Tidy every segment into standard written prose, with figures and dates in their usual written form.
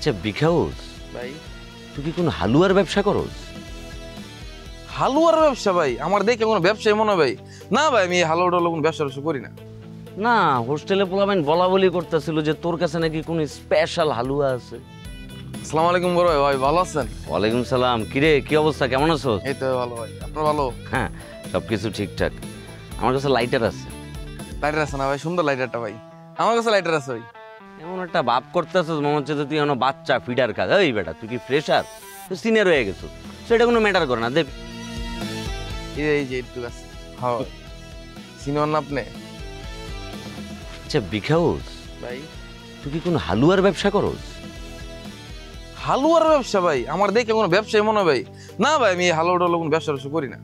আচ্ছা বিখাউস, ভাই তুই কি কোনো হালুয়ার ব্যবসা করস? হালুয়ার ব্যবসা ভাই? আমার দেখে কোনো ব্যবসায়ী মনে হয় ভাই। না ভাই, আমি হালুয়া টালুয়া কোনো ব্যবসা ট্যাবসা করি না। না, হোস্টেলে পোলাবেন বলা বলি করতেছিল যে তোর কাছে নাকি কোনো স্পেশাল হালুয়া আছে। আসসালামু আলাইকুম বড় ভাই। ভাই ভালো আছেন? ওয়ালাইকুম সালাম। কিরে, কি অবস্থা, কেমন আছো? এই তো ভালো ভাই, আপনার ভালো? হ্যাঁ, সব কিছু ঠিকঠাক। আমার কাছে লাইটার আছে। লাইটার আছে না ভাই? সুন্দর লাইটারটা ভাই, আমার কাছে লাইটার আছে ভাই। এমন একটা ভাব করতেছিস মনে হচ্ছে যে তুই এখনো বাচ্চা ফিডার কাজ। এই বেটা, তুই কি ফ্রেশার? তুই সিনিয়র হয়ে গেছো, সেটা কোনো ম্যাটার করে না। দেব এই যে একটু আছে। হ্যাঁ চিনেন না আপনি? আচ্ছা বিখাউস, ভাই তুই কি কোনো হালুয়ার ব্যবসা করস? হালুয়ার ব্যবসা ভাই? আমার দেখে কোনো ব্যবসায়ী মনে হয় ভাই। না ভাই, আমি হালুয়া টালুয়া কোনো ব্যবসা ট্যাবসা করি না।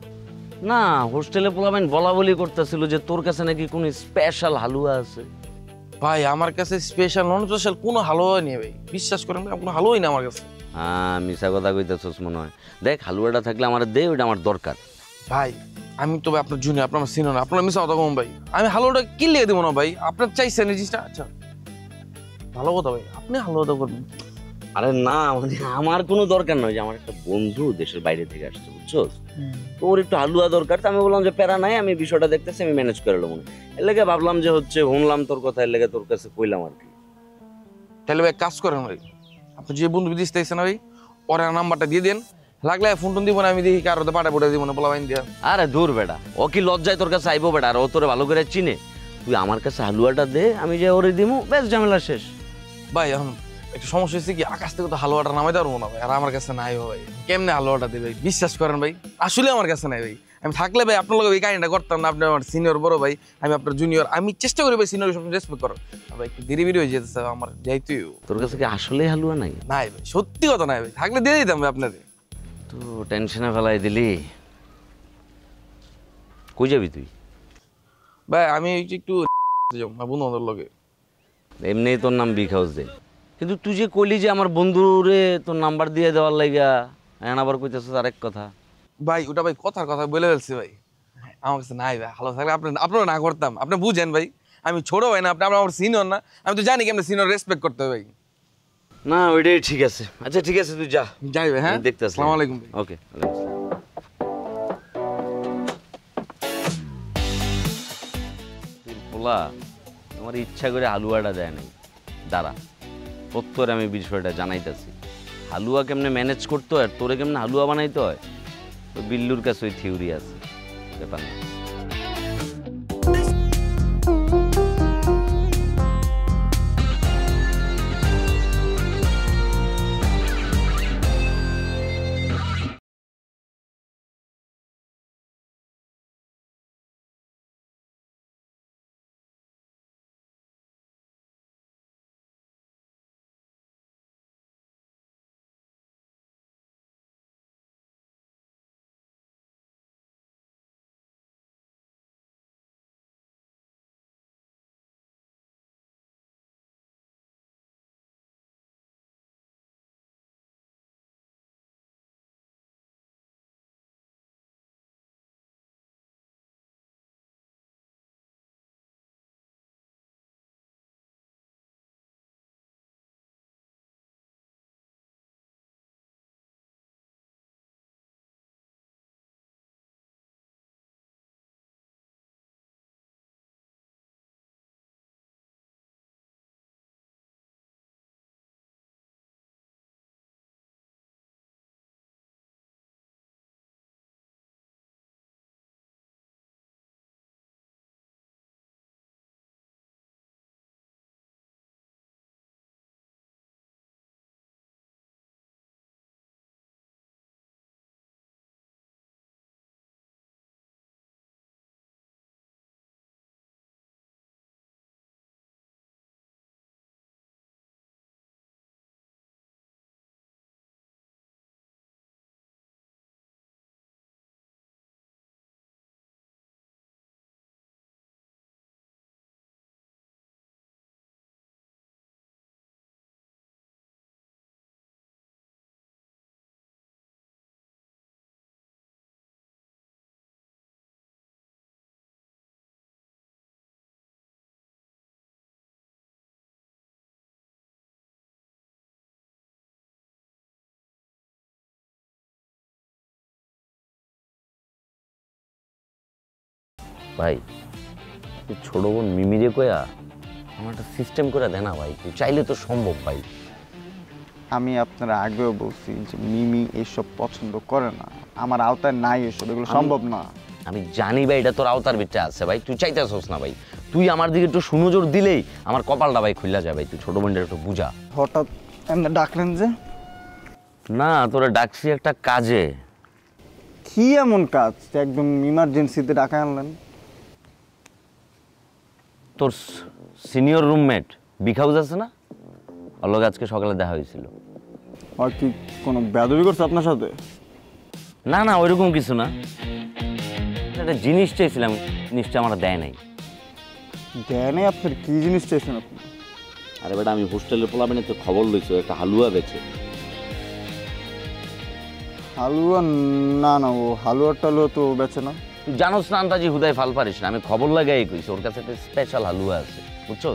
না, হোস্টেলে পোলাবেন বলা বলি করতেছিল যে তোর কাছে নাকি কোনো স্পেশাল হালুয়া আছে। ভাই আমার কাছে স্পেশাল নন স্পেশাল কোনো হালুয়া নেই ভাই, বিশ্বাস করেন ভাই, কোনো হালুয়াই না আমার কাছে। হ্যাঁ, মিশা কথা কইতেছস মনে হয়। দেখ, হালুয়াটা থাকলে আমার দে, ওইটা আমার দরকার। ভাই আমি তো ভাই আপনার জুনিয়র, আপনার সিনিয়র না, আপনার মিশা কথা কম ভাই। আমি হালুয়াটা কিনলে দেবো না ভাই, আপনার চাইছেন এই জিনিসটা। আচ্ছা ভালো কথা ভাই, আপনি হালুয়াটা করবেন। আরে না, মানে আমার কোনো দরকার নয়, যে আমার একটা বন্ধু দেশের বাইরে থেকে আসছে, বুঝছো? তো ওর একটু হালুয়া দরকার। তো আমি বললাম যে প্যারা নাই, আমি বিষয়টা দেখতেছি, আমি ম্যানেজ করে নেবো। এর লেগে ভাবলাম যে হচ্ছে শুনলাম তোর কথা, এর লেগে তোর কাছে কইলাম আর কি। তাহলে ভাই কাজ করেন ভাই, আপনি যে বন্ধু বিদেশ থেকে না ভাই, ওর নাম্বারটা দিয়ে দেন। লাগলে ফোন টোন দিব না, আমি দেখি কারোতে পাঠা পড়ে দিব না, বলা বাইন দিয়া। আরে দূর বেটা, ও কি লজ্জায় তোর কাছে আইবো বেটা? আর ও তোরে ভালো করে চিনে। তুই আমার কাছে হালুয়াটা দে, আমি যে ওরে দিমু, বেশ ঝামেলা শেষ। ভাই এখন একটু সমস্যা হচ্ছে কি, আকাশ থেকে তো হালুয়াটা নামাই পারবো না ভাই, আর আমার কাছে নাই ভাই। কেমনে হালুয়াটা দিবে ভাই? বিশ্বাস করেন ভাই, আসলে আমার কাছে নাই ভাই। আমি থাকলে ভাই আপনার লোক এই কাহিনীটা করতাম না। আপনি আমার সিনিয়র বড় ভাই, আমি আপনার জুনিয়র, আমি চেষ্টা করি ভাই সিনিয়র সব রেসপেক্ট করার। ভাই একটু দেরি বেরি হয়ে যেতেছে আমার, যাইতেই তোর কাছে কি আসলে হালুয়া নাই? নাই ভাই, সত্যি কথা নাই ভাই, থাকলে দিয়ে দিতাম ভাই আপনাদের। তো টেনশনে ফেলাই দিলি। কই যাবি তুই? ভাই আমি একটু বন্ধু বান্ধব লগে। এমনি তোর নাম বিগ হাউস দে, কিন্তু তুই যে কইলি যে আমার বন্ধুরে তোর নাম্বার দিয়ে দেওয়ার লাইগা, এখন আবার কইতেছিস আরেক কথা। ভাই ওটা ভাই কথার কথা বলে ফেলছি ভাই, আমার কাছে নাই ভাই। ভালো থাকলে আপনারা না করতাম, আপনি বুঝেন ভাই। আমি ছোট ভাই না, আপনি আমার সিনিয়র না, আমি তো জানি কেমন সিনিয়র রেসপেক্ট করতে হবে ভাই। না, ওইটাই ঠিক আছে। আচ্ছা ঠিক আছে, তুই যা। যাই ভাই, হ্যাঁ দেখতে আসলাম। আসসালামু আলাইকুম ভাই। ওকে। পোলা আমার ইচ্ছা করে হালুয়াটা দেয় নাই। দাঁড়া, প্রত্যের আমি বিষয়টা জানাইতেছি। হালুয়া কেমনে ম্যানেজ করতে হয় আর তোরে কেমনে হালুয়া বানাইতে হয়, তো বিল্লুর কাছে ওই থিওরি আছে, ব্যাপার না। ভাই তুই ছোট বোন মিমিরে কয়া আমার একটা সিস্টেম করে দে না ভাই, তুই চাইলে তো সম্ভব ভাই। আমি আপনার আগেও বলছি যে মিমি এসব পছন্দ করে না, আমার আওতায় নাই এসব, এগুলো সম্ভব না। আমি জানি ভাই এটা তোর আওতার ভিতরে আছে ভাই, তুই চাইতেছস না ভাই। তুই আমার দিকে একটু সুনজর দিলেই আমার কপালটা ভাই খুইলা যায় ভাই, তুই ছোট বোনটা একটু বুঝা। হঠাৎ এমনি ডাকলেন যে? না তোরা ডাকছি একটা কাজে। কি এমন কাজ যে একদম ইমার্জেন্সিতে ডাকা আনলেন? তোর সিনিয়র রুমমেট বিগ হাউস আছে না, ওর লগে আজকে সকালে দেখা হয়েছিল। আর কি কোনো বেদবি করছে আপনার সাথে? না না ওইরকম কিছু না, একটা জিনিস চাইছিলাম, জিনিসটা আমার দেয় নাই। দেয় নাই? আপনার কি জিনিস চাইছেন আপনি? আরে বেটা আমি হোস্টেলের পোলাবেনে তো খবর লইছো একটা হালুয়া বেচে। হালুয়া? না না, ও হালুয়া টালুয়া তো বেচে না। তুই জানোস না আন্তাজি হুদায় ফাল পারিস না, আমি খবর লাগাই কইছি ওর কাছে একটা স্পেশাল হালুয়া আছে বুঝছো।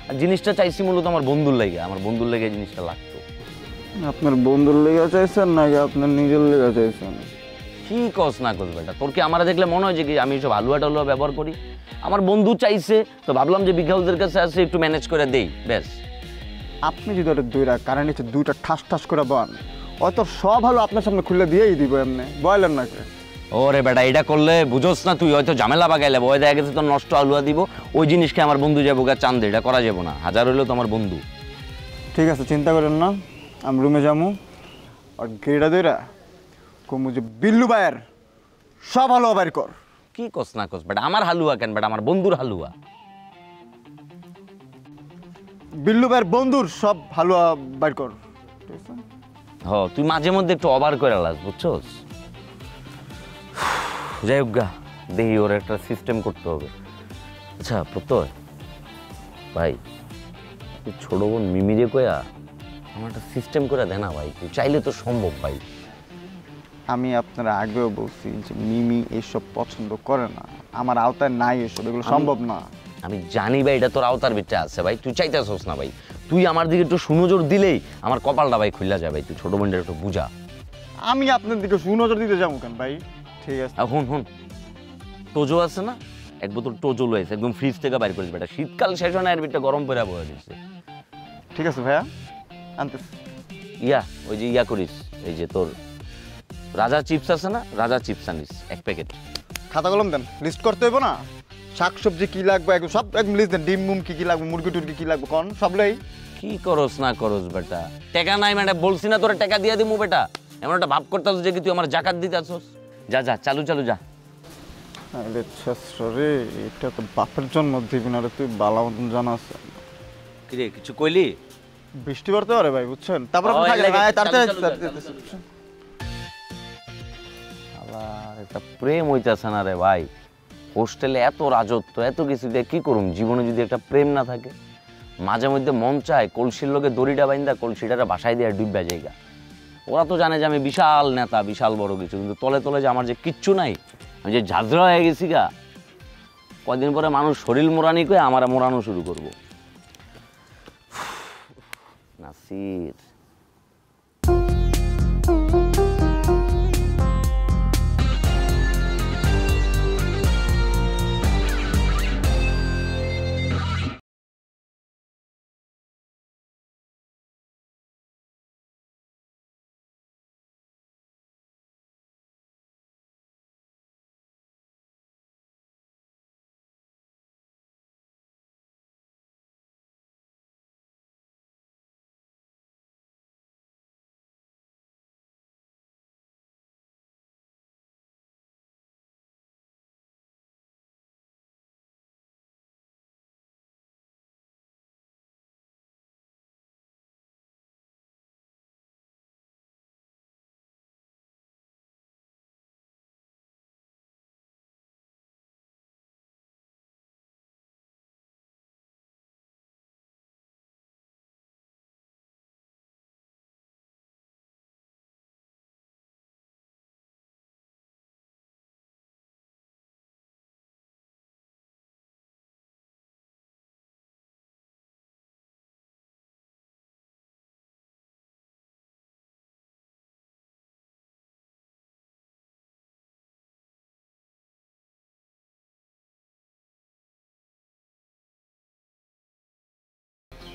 আর জিনিসটা চাইছি মূলত আমার বন্ধুর লাগে, আমার বন্ধুর লাগে জিনিসটা লাগতো। আপনার বন্ধুর লেগে চাইছেন নাকি আপনার নিজের লেগে চাইছেন? কি কস না কস বেটা, তোর কি আমার দেখলে মনে হয় যে কি আমি সব হালুয়া টালুয়া ব্যবহার করি? আমার বন্ধু চাইছে তো ভাবলাম যে বিগ হাউসের কাছে আছে একটু ম্যানেজ করে দেই ব্যাস। আপনি যদি ওটা দুইটা কারেন্ট নিচে দুইটা ঠাস ঠাস করে বান, হয়তো সব ভালো আপনার সামনে খুলে দিয়েই দিব, এমনি বলেন নাকি? ওরে বেটা এটা করলে বুঝোস না, তুই হয়তো ঝামেলা বাগাইলে ওই দেখা গেছে তোর নষ্ট আলুয়া দিব, ওই জিনিসকে আমার বন্ধু যাবো গা চান্দে, এটা করা যাবো না, হাজার হইলেও তো আমার বন্ধু। ঠিক আছে, চিন্তা করেন না, আমি রুমে যাবো আর গেড়া দইরা কমু যে বিল্লু ভাইয়ের সব ভালো বাইর কর। কি কস না কস বেটা, আমার হালুয়া কেন বেটা, আমার বন্ধুর হালুয়া। বিল্লু ভাইয়ের বন্ধুর সব হালুয়া বাইর কর, ঠিক আছে? হ তুই মাঝে মধ্যে একটু ওভার করে লাস বুঝছস। যাই হোক গা, দেখি ওর একটা সিস্টেম করতে হবে। আচ্ছা প্রত্যয় ভাই তুই ছোট বোন মিমিরে কয়া আমার একটা সিস্টেম করে দে না ভাই, তুই চাইলে তো সম্ভব ভাই। আমি আপনার আগেও বলছি যে মিমি এসব পছন্দ করে না, আমার আওতায় নাই এসব, এগুলো সম্ভব না। আমি জানি ভাই এটা তোর আওতার ভিতরে আছে ভাই, তুই চাইতেছস না ভাই। তুই আমার দিকে একটু সুনজর দিলেই আমার কপালটা ভাই খুইলা যায় ভাই, তুই ছোট বোনটা একটু বুঝা। আমি আপনার দিকে সুনজর দিতে যাবো কেন ভাই? ঠিক আছে, এখন হুন টোজো আছে না, এক বোতল টোজো লয়েছে একদম ফ্রিজ থেকে বাইর করেছে বেটা, শীতকাল শেষ হয় না এর ভিতরে গরম করে বয়ে দিচ্ছে। ঠিক আছে ভাইয়া, আনতেছি। ইয়া ওই যে ইয়া করিস, এই যে তোর রাজা চিপস আছে না, রাজা চিপস আনিস 1 প্যাকেট। খাতা কলম দেন, লিস্ট করতে হইব না? শাকসবজি কি লাগবে একদম সব একদম লিস্ট দেন, ডিম মুম কি লাগবে, মুরগি টুরগি কি লাগবে কোন সব লই। কি করস না করস বেটা, টাকা নাই মানে বলছি না তোরা টাকা দিয়ে দিমু বেটা, এমন একটা ভাব করতেছ যে কি তুই আমার জাকাত দিতে আসছস। যা যা চালু চালু যা। আরে রে, এটা তো বাপের জন্ম দিবি না রে, তুই বালা মতন জানা আছে। কিরে কিছু কইলি? বৃষ্টি পড়তে পারে ভাই, বুঝছেন? তারপর আপনি ওই থাকেন, লেগে, আয়, তাড়াতাড়ি চালু, চালু, চালু, চালু, চালু। আল্লাহ এটা প্রেম হইতাছে না রে ভাই, হোস্টেলে এত রাজত্ব এত কিছু দিয়ে কি করুম, জীবনে যদি একটা প্রেম না থাকে। মাঝে মধ্যে মন চায় কলসির লোকে দড়িটা বাইন্দা কলসিটারে বাসায় দিয়ে ডুববা জায়গা। ওরা তো জানে যে আমি বিশাল নেতা বিশাল বড় কিছু, কিন্তু তলে তলে যে আমার যে কিচ্ছু নাই, আমি যে ঝাঁঝরা হয়ে গেছি গা, কয়দিন পরে মানুষ শরীর মোড়ানি করে আমার মোড়ানো শুরু করবো। নাসির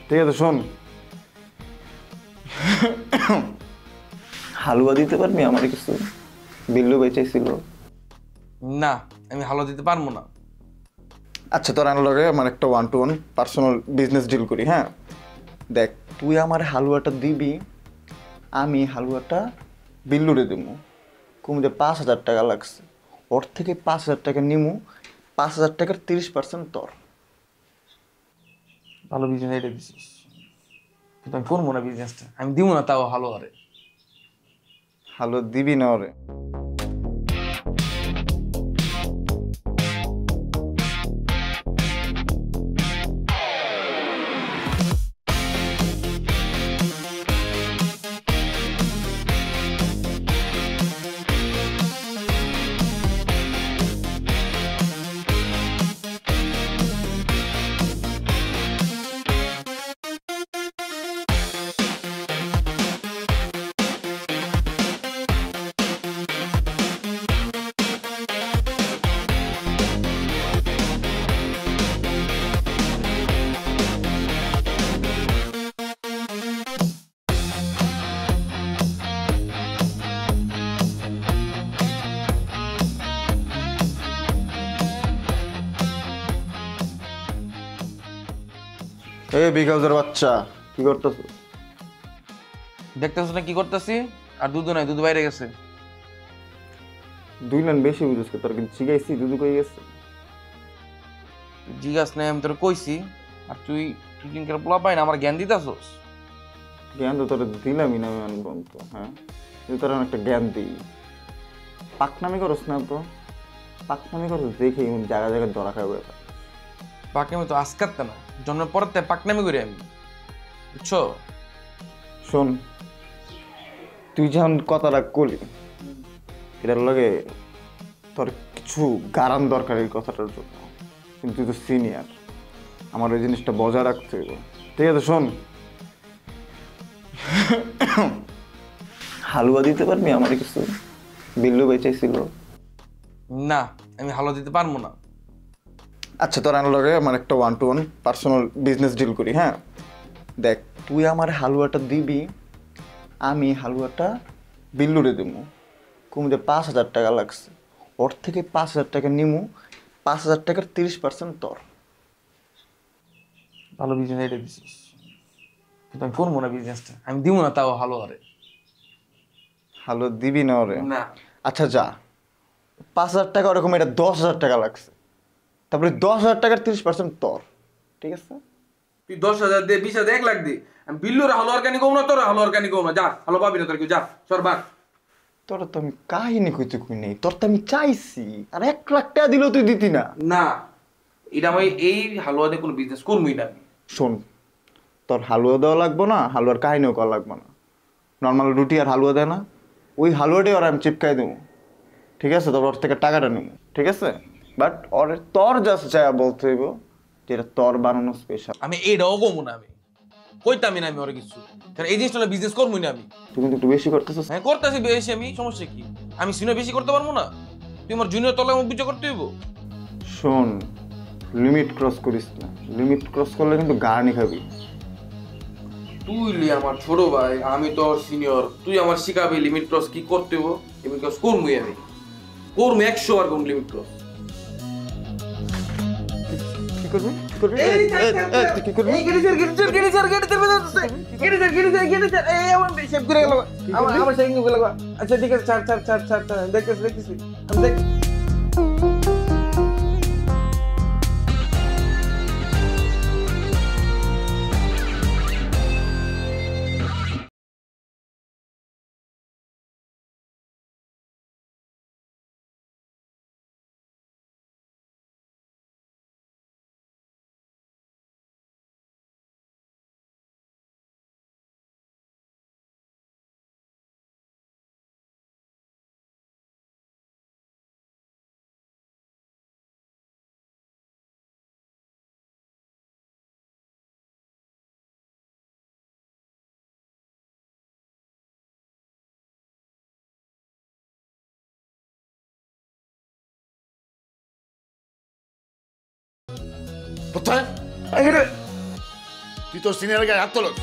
ঠিক আছে শোন, হালুয়া দিতে পারবি আমার কিছু? বিল্লু বেচাইছিল। না, আমি হালুয়া দিতে পারবো না। আচ্ছা তোর আনলগে আমার একটা 1-to-1 পার্সোনাল বিজনেস ডিল করি। হ্যাঁ দেখ, তুই আমার হালুয়াটা দিবি, আমি হালুয়াটা বিল্লুরে দেবো। কমে 5,000 টাকা লাগছে, ওর থেকে 5,000 টাকা নিমু, 5,000 টাকার 30% তোর। ভালো বিজনেস আইডিয়া দিছিস, কিন্তু আমি করবো না বিজনেসটা। আমি দিব না তাও হালুয়া রে। হালুয়া দিবি না ওরে? এই বিকালদের বাচ্চা, কি করতেছ? দেখতেছ না কি করতেছি? আর দুধ নাই, দুধ বাইরে গেছে। 2 লাইন বেশি বুঝিস, তোর কিন্তু শিখাইছি দুদু কই গেছে। জিজ্ঞাস নাই, আমি তোর কইছি। আর তুই তুই দিনকার পোলা পাই না আমার জ্ঞান দিতেছস। জ্ঞান তো তোর দিলামই না আমি বলতো। হ্যাঁ তুই তোর একটা জ্ঞান দিই, পাকনামি করস না তো? পাকনামি করস দেখে জায়গা জায়গায় ধরা খাবে। পাকনামি তো আজকাতে না, জন্মের পরের থেকে পাকনামি করি আমি, বুঝছো? শোন, তুই যখন কথাটা কলি, এটার লগে তোর কিছু গারান দরকার এই কথাটার জন্য, কিন্তু তুই তো সিনিয়র, আমার ওই জিনিসটা বজায় রাখতে হইব। ঠিক আছে শোন, হালুয়া দিতে পারবি আমার কিছু? বিল্লু বেচাইছিল। না, আমি হালুয়া দিতে পারবো না। আচ্ছা তোর আনলগে আমার একটা 1-to-1 পার্সোনাল বিজনেস ডিল করি। হ্যাঁ দেখ, তুই আমার হালুয়াটা দিবি, আমি হালুয়াটা বিল্লুরে দেবো। কমে 5,000 টাকা লাগছে, ওর থেকে 5,000 টাকা নিমু, 5,000 টাকার 30% তোর। ভালো বিজনেস আইডিয়া দিছিস, কিন্তু আমি করবো না বিজনেসটা। আমি দিব না তাও হালুয়া রে। হালুয়া দিবি না ওরে? না। আচ্ছা যা, 5,000 টাকা ওরকম, এটা 10,000 টাকা লাগছে, তারপরে 10,000 টাকার 30% তোর। ঠিক আছে? তুই 10,000 দে, 20,000, 1 লাখ দে, আমি বিল্লুর হালুয়ার কানি কম না, তোর হালুয়ার কানি কম না। যা, হালো পাবি না তোর কেউ, যা সরবার। তোর তো আমি কাহিনী কইতে কই নেই, তোর তো আমি চাইছি, আর 1 লাখ টাকা দিলেও তুই দিতি না। না, এটা আমি এই হালুয়া দিয়ে কোনো বিজনেস করবই না আমি। শোন, তোর হালুয়া দেওয়া লাগবো না, হালুয়ার কাহিনীও করা লাগবো না, নর্মাল রুটি আর হালুয়া দেয় না, ওই হালুয়াটাই ওরা আমি চিপকাই দেবো। ঠিক আছে? তবে ওর থেকে টাকাটা নেবো। ঠিক আছে? বাট ওর তোর জাস্ট যা বলতে হইব যেটা তোর বানানো স্পেশাল। আমি এইটাও কমু না, আমি কইতামি না আমি ওর কিছু, কারণ এই জিনিসটা বিজনেস করবই না আমি। তুই কিন্তু একটু বেশি করতেছিস। হ্যাঁ করতেছি বেশি, আমি সমস্যা কি? আমি সিনিয়র বেশি করতে পারবো না? তুই আমার জুনিয়র তলায় মুখ বিচার করতে হইব? শোন, লিমিট ক্রস করিস না, লিমিট ক্রস করলে কিন্তু গাড়ি খাবি। তুই আমার ছোট ভাই, আমি তোর সিনিয়র, তুই আমার শিখাবি লিমিট ক্রস কি করতে হইব। লিমিট ক্রস করবই আমি, করবো 100 বার করবো লিমিট ক্রস। কি করবি? কি করবি? তুই কি করবি? আচ্ছা ঠিক আছে, ছাড় ছাড় ছাড় ছাড় ছাড়, দেখতেছি দেখতেছি আমি দেখ। কোথায়? তুই তোর সিনিয়রের গায়ে হাত তোলস?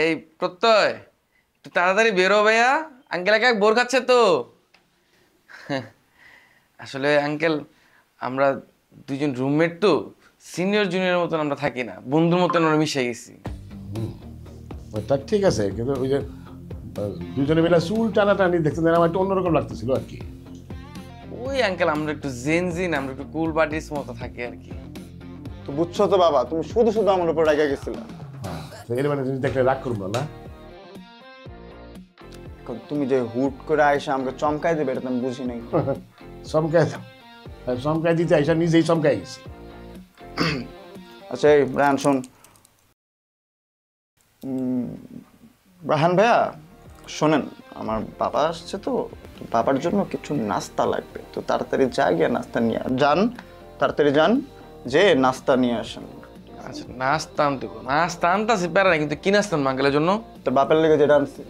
এই প্রত্যয়, একটু তাড়াতাড়ি বেরো ভাইয়া, আঙ্কেল একা বোর খাচ্ছে তো। আসলে আঙ্কেল, আমরা দুজন রুমমেট তো, সিনিয়র জুনিয়রের মতন আমরা থাকি না, বন্ধুর মতন আমরা মিশে গেছি। তা ঠিক আছে, কিন্তু ওই যে দুজনে মিলে চুল টানাটানি দেখতে আমার একটু অন্যরকম লাগতেছিল আর কি। ওই আঙ্কেল, আমরা একটু জেনজিন, আমরা একটু কুল পার্টিস মতো থাকি আর কি। তো বুঝছো তো বাবা, তুমি শুধু শুধু আমার উপর রেগে গেছিলে। তো এর মানে জিনিস দেখলে রাগ করবো না? এখন তুমি যে হুট করে আইসা আমাকে চমকাই দেবে এটা তো আমি বুঝি নাই। চমকাই দিতে আইসা নিজেই চমকাই গেছি। আচ্ছা এই রায়হান শোন, রায়হান ভাইয়া শোনেন, আমার বাবা আসছে তো, বাবার জন্য কিছু নাস্তা লাগবে, তো তাড়াতাড়ি যা গিয়ে নাস্তা নিয়ে যান, তাড়াতাড়ি যান, যে নাস্তা নিয়ে আসেন। আচ্ছা নাস্তা আনতে, নাস্তা আনতাছি প্যারা না, কিন্তু কি নাস্তা আনবো আঙ্কেলের জন্য? তোর বাপের লেগে যেটা আনছি,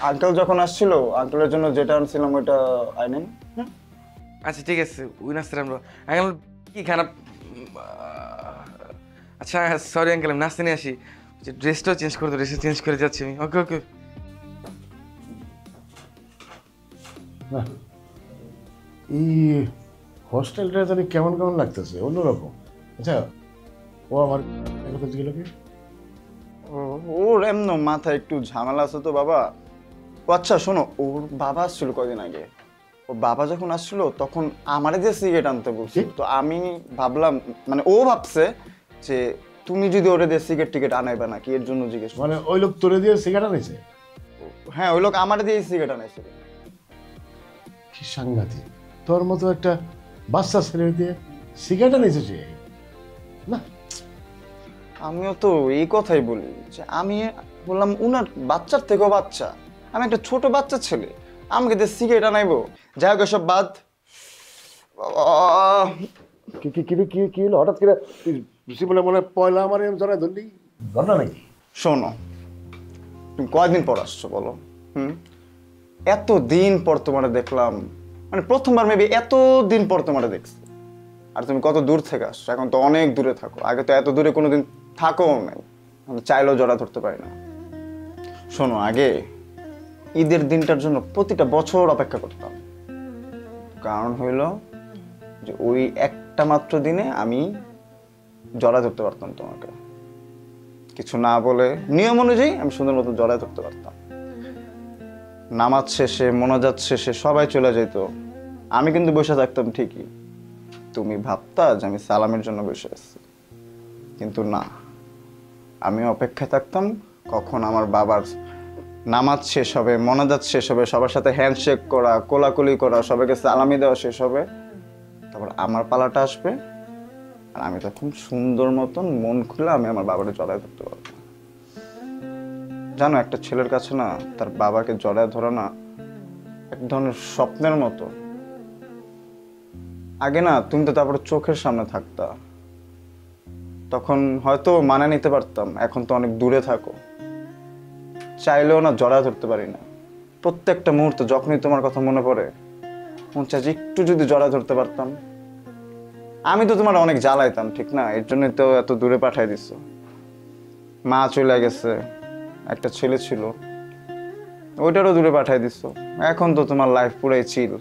আঙ্কেল যখন আসছিল আঙ্কেলের জন্য যেটা আনছিলাম ওইটা আইনেন। আচ্ছা ঠিক আছে, ওই নাস্তাটা আমরা আঙ্কেল কি খারাপ। আচ্ছা সরি আঙ্কেল, আমি নাস্তা নিয়ে আসি, ড্রেসটাও চেঞ্জ করে তো, ড্রেসটা চেঞ্জ করে যাচ্ছি আমি। ওকে ওকে। এই হস্টেলটা জানি কেমন কেমন লাগতেছে, অন্যরকম। আচ্ছা ও আমার কথা জিজ্ঞেস কি? ওর এমন মাথায় একটু ঝামেলা আছে তো বাবা। ও আচ্ছা শোনো, ওর বাবা আসছিল কদিন আগে, ওর বাবা যখন আসছিল তখন আমারে যে সিগারেট আনতে বলছিল, তো আমি ভাবলাম, মানে ও ভাবছে যে তুমি যদি ওরে দিয়ে সিগারেট টিকেট আনাইবা নাকি, এর জন্য জিজ্ঞেস। মানে ওই লোক তোরে দিয়ে সিগারেট আনিছে? হ্যাঁ ওই লোক আমারে দিয়ে সিগারেট আনাইছিল। কি সাংঘাতিক, তোর মতো একটা বাচ্চা ছেলে দিয়ে সিগারেট আনিছে সে? না আমিও তো এই কথাই বলি, যে আমি বললাম উনার বাচ্চার থেকেও বাচ্চা, আমি একটা ছোট বাচ্চা ছেলে, আমাকে দিয়ে সিগারেট আনাইবো। যাই হোক এসব বাদ। কি কি কি কি কি হলো হঠাৎ করে? বলে মনে পয়লা আমার জড়ায় ধরলি, ঘটনা নাকি? শোনো, তুমি কয়দিন পর আসছো বলো? এত দিন পর তোমার দেখলাম, মানে প্রথমবার মেবি এত দিন পর তোমার দেখছি। আর তুমি কত দূর থেকে আসছো, এখন তো অনেক দূরে থাকো, আগে তো এত দূরে কোনোদিন থাকোও নাই, আমি চাইলেও জড়া ধরতে পারি না। শোনো, আগে ঈদের দিনটার জন্য প্রতিটা বছর অপেক্ষা করতাম, কারণ হইল যে ওই একটা মাত্র দিনে আমি জড়া ধরতে পারতাম তোমাকে, কিছু না বলে নিয়ম অনুযায়ী আমি সুন্দর মতো জড়ায় ধরতে পারতাম। নামাজ শেষে মোনাজাত শেষে সবাই চলে যেত, আমি কিন্তু বসে থাকতাম ঠিকই, তুমি ভাবতা যে আমি সালামের জন্য বসে আছি, কিন্তু না, আমি অপেক্ষায় থাকতাম কখন আমার বাবার নামাজ শেষ হবে, মোনাজাত শেষ হবে, সবার সাথে হ্যান্ডশেক করা, কোলাকুলি করা, সবাইকে সালামি দেওয়া শেষ হবে, তারপর আমার পালাটা আসবে, আর আমি তখন সুন্দর মতন মন খুলে আমি আমার বাবাকে জড়ায় ধরতে পারবো। জানো, একটা ছেলের কাছে না তার বাবাকে জড়ায় ধরা না এক ধরনের স্বপ্নের মতো। আগে না তুমি তো তারপরে চোখের সামনে থাকতা, তখন হয়তো মানে নিতে পারতাম, এখন তো অনেক দূরে থাকো, চাইলেও না জড়ায় ধরতে পারি না। প্রত্যেকটা মুহূর্তে যখনই তোমার কথা মনে পড়ে মন চাই যে একটু যদি জড়ায় ধরতে পারতাম। আমি তো তোমার অনেক জ্বালাইতাম, ঠিক না? এর জন্যই তো এত দূরে পাঠাই দিছো। মা চলে গেছে, একটা ছেলে ছিল, ওইটারও দূরে পাঠাই দিছো। এখন তো তোমার লাইফ পুরাই চিল,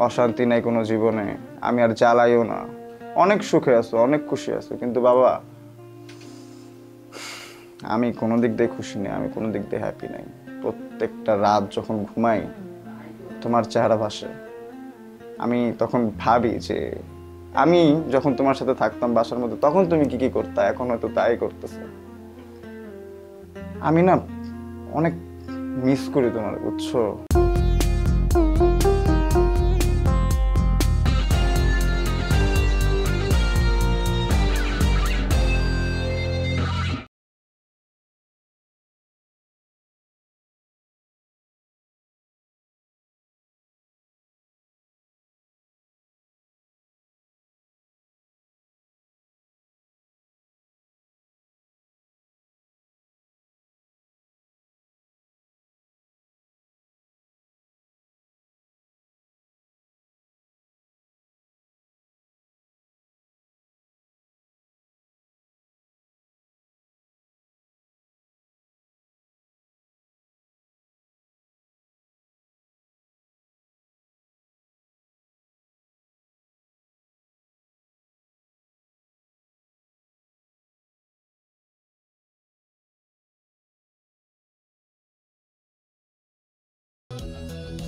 অশান্তি নাই কোনো জীবনে, আমি আর জ্বালাইও না, অনেক সুখে আছো, অনেক খুশি আছো। কিন্তু বাবা, আমি কোনো দিক দিয়ে খুশি নেই, আমি কোনো দিক দিয়ে হ্যাপি নাই। প্রত্যেকটা রাত যখন ঘুমাই তোমার চেহারা ভাসে, আমি তখন ভাবি যে আমি যখন তোমার সাথে থাকতাম বাসার মধ্যে তখন তুমি কি কি করতা, এখন হয়তো তাই করতেছো। আমি না অনেক মিস করি তোমার, বুঝছো?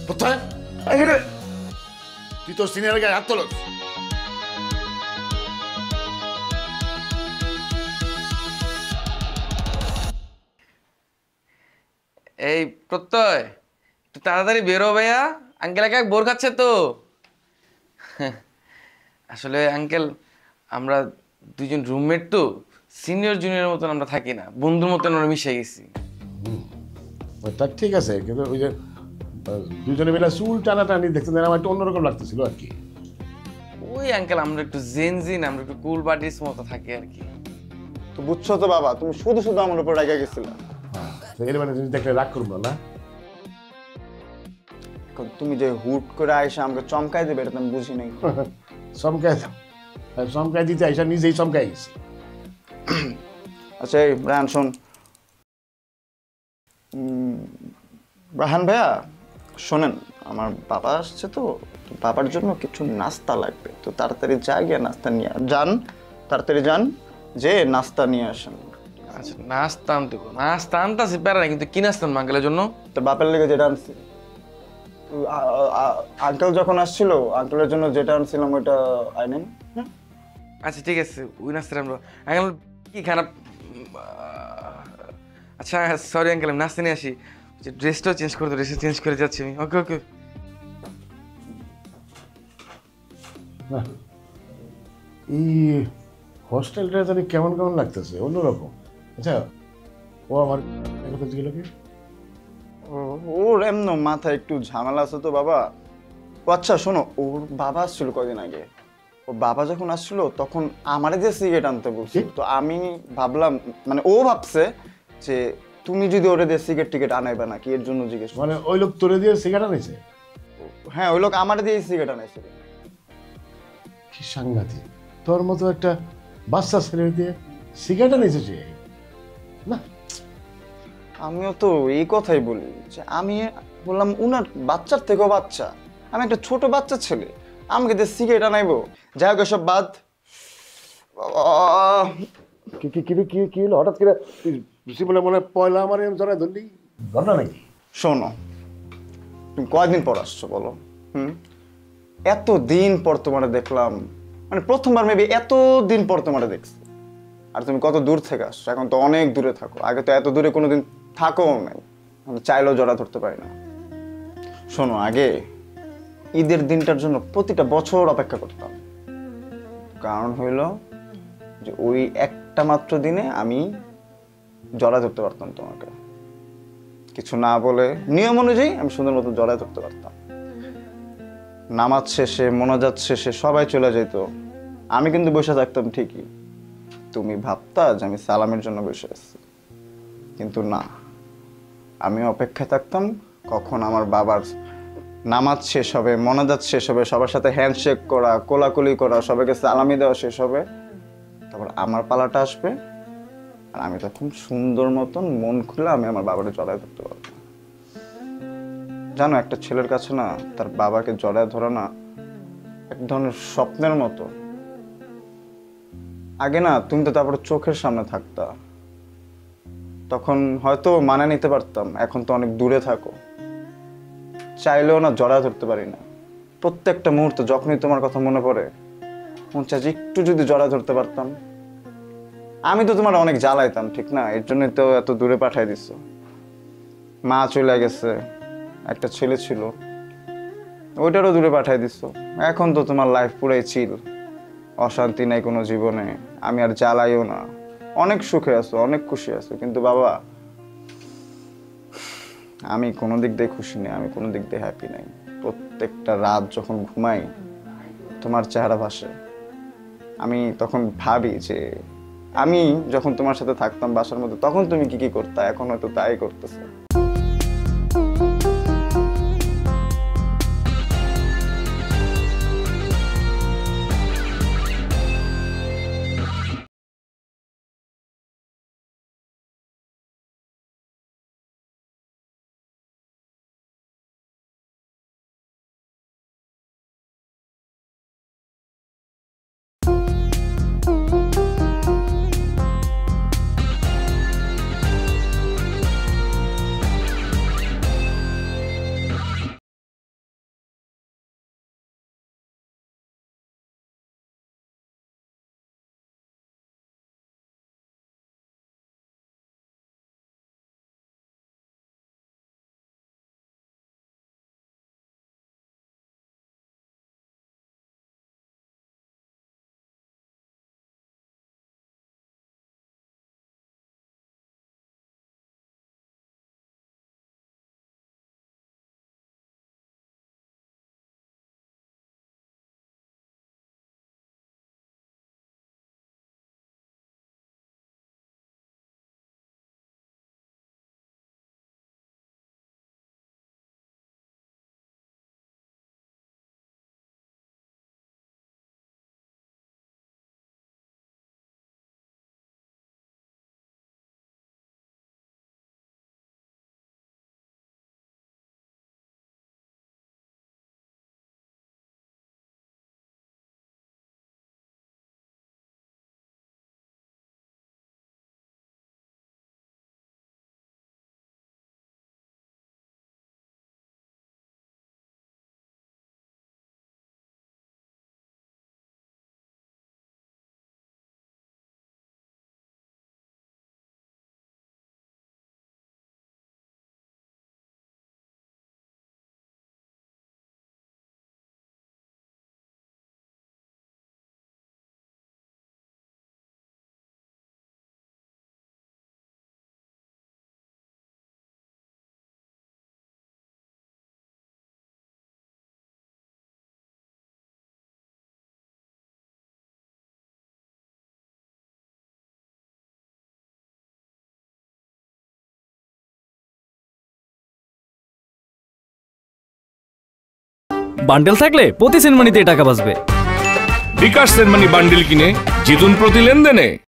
কোথায় তুই তোর সিনিয়র গায়ে হাত তোলস? এই প্রত্যয়, একটু তাড়াতাড়ি বেরো ভাইয়া, আঙ্কেল একা বোর খাচ্ছে তো। আসলে আঙ্কেল আমরা দুজন রুমমেট তো, সিনিয়র জুনিয়রের মতন আমরা থাকি না, বন্ধুর মতন আমরা মিশে গেছি। তা ঠিক আছে, কিন্তু ওই যে দুজনে মিলে চুল টানাটানি দেখতে আমার একটু অন্যরকম লাগতেছিল আর কি। ওই আঙ্কেল আমরা একটু জেনজিন, আমরা একটু কুল বাডিস মতো থাকি আর কি। তো বুঝছো তো বাবা, তুমি শুধু শুধু আমার উপর রেগে গেছিলে। এর মানে জিনিস দেখলে রাগ করবো না? এখন তুমি যে হুট করে আইসা আমাকে চমকাই দেবে এটা তো আমি বুঝি নাই। চমকাই দিতে আইসা নিজেই চমকাই গেছি। আচ্ছা এই রায়হান শোন, রায়হান ভাইয়া শোনেন, আমার বাবা আসছে তো, বাবার জন্য কিছু নাস্তা লাগবে, তো তাড়াতাড়ি যা গিয়ে নাস্তা নিয়ে যান, তাড়াতাড়ি যান, যে নাস্তা নিয়ে আসেন। আচ্ছা নাস্তা আনতে, নাস্তা আনতাছি প্যারা না, কিন্তু কি নাস্তা আনবো আঙ্কেলের জন্য? তোর বাপের লেগে যেটা আনছি, আঙ্কেল যখন আসছিল আঙ্কেলের জন্য যেটা আনছিলাম ওইটা আইনেন। আচ্ছা ঠিক আছে, ওই নাস্তা আমরা আঙ্কেল কি খারাপ। আচ্ছা সরি আঙ্কেল, আমি নাস্তা নিয়ে আসি, ড্রেসটাও চেঞ্জ করে, ড্রেসটা চেঞ্জ করে যাচ্ছি আমি। ওকে ওকে। এই হোস্টেলটা জানি কেমন কেমন লাগতেছে, অন্যরকম। আচ্ছা ও আমার কথা জিজ্ঞেস কি? ওর এমন মাথায় একটু ঝামেলা আছে তো বাবা। ও আচ্ছা শোনো, ওর বাবা আসছিল কদিন আগে, ওর বাবা যখন আসছিল তখন আমারে যে সিগারেট আনতে বলছিল, তো আমি ভাবলাম, মানে ও ভাবছে যে তুমি যদি ওরে দিয়ে সিগারেট টিকেট আনাইবা নাকি, এর জন্য জিজ্ঞেস। মানে ওই লোক তোরে দিয়ে সিগারেট আনাইছে? হ্যাঁ ওই লোক আমারে দিয়ে সিগারেট আনাইছিল। কি সাংঘাতিক, তোর মতো একটা বাচ্চা ছেলে দিয়ে সিগারেট আনাইছে সে? না আমিও তো এই কথাই বলি, যে আমি বললাম উনার বাচ্চার থেকেও বাচ্চা, আমি একটা ছোট বাচ্চা ছেলে, আমাকে দিয়ে সিগারেট আনাইবো। যাই হোক এসব বাদ। কি হলো হঠাৎ করে বলে মনে পয়লা আমার জড়ায় ধরলি, ঘটনা নাকি? শোনো, তুমি কয়দিন পর আসছো বলো? এতদিন পর তোমার দেখলাম, মানে প্রথমবার মেবি এতদিন পর তোমার দেখছি। আর তুমি কত দূর থেকে আসছো, এখন তো অনেক দূরে থাকো, আগে তো এত দূরে কোনোদিন থাকোও নাই, আমি চাইলেও জড়া ধরতে পারি না। শোনো, আগে ঈদের দিনটার জন্য প্রতিটা বছর অপেক্ষা করতাম, কারণ হইল যে ওই একটা মাত্র দিনে আমি জড়া ধরতে পারতাম তোমাকে, কিছু না বলে নিয়ম অনুযায়ী আমি সুন্দর মতো জড়ায় ধরতে পারতাম। নামাজ শেষে, মোনাজাত শেষে সবাই চলে যেত, আমি কিন্তু বসে থাকতাম ঠিকই, তুমি ভাবতা যে আমি সালামের জন্য বসে আছি, কিন্তু না, আমি অপেক্ষায় থাকতাম কখন আমার বাবার নামাজ শেষ হবে, মোনাজাত শেষ হবে, সবার সাথে হ্যান্ডশেক করা, কোলাকুলি করা, সবাইকে সালামি দেওয়া শেষ হবে, তারপর আমার পালাটা আসবে, আর আমি তখন সুন্দর মতন মন খুলে আমি আমার বাবাকে জড়ায় ধরতে পারবো। জানো, একটা ছেলের কাছে না তার বাবাকে জড়ায় ধরা না এক ধরনের স্বপ্নের মতো। আগে না তুমি তো তারপরে চোখের সামনে থাকতা, তখন হয়তো মানে নিতে পারতাম, এখন তো অনেক দূরে থাকো, চাইলেও না জড়ায় ধরতে পারি না। প্রত্যেকটা মুহূর্তে যখনই তোমার কথা মনে পড়ে মন চাই যে একটু যদি জড়ায় ধরতে পারতাম। আমি তো তোমার অনেক জ্বালাইতাম, ঠিক না? এর জন্যই তো এত দূরে পাঠাই দিচ্ছ। মা চলে গেছে, একটা ছেলে ছিল, ওইটারও দূরে পাঠাই দিচ্ছ। এখন তো তোমার লাইফ পুরাই চিল, অশান্তি নাই কোনো জীবনে, আমি আর জ্বালাইও না, অনেক সুখে আছো, অনেক খুশি আছো। কিন্তু বাবা, আমি কোনো দিক দিয়ে খুশি নেই, আমি কোনো দিক দিয়ে হ্যাপি নাই। প্রত্যেকটা রাত যখন ঘুমাই তোমার চেহারা ভাসে, আমি তখন ভাবি যে আমি যখন তোমার সাথে থাকতাম বাসার মধ্যে, তখন তুমি কি কি করতা, এখন হয়তো তাই করতেছে। বান্ডেল থাকলে প্রতি সেনমানিতে টাকা বাঁচবে। বিকাশ সেনমানি বান্ডিল কিনে জিতুন প্রতি লেনদেনে।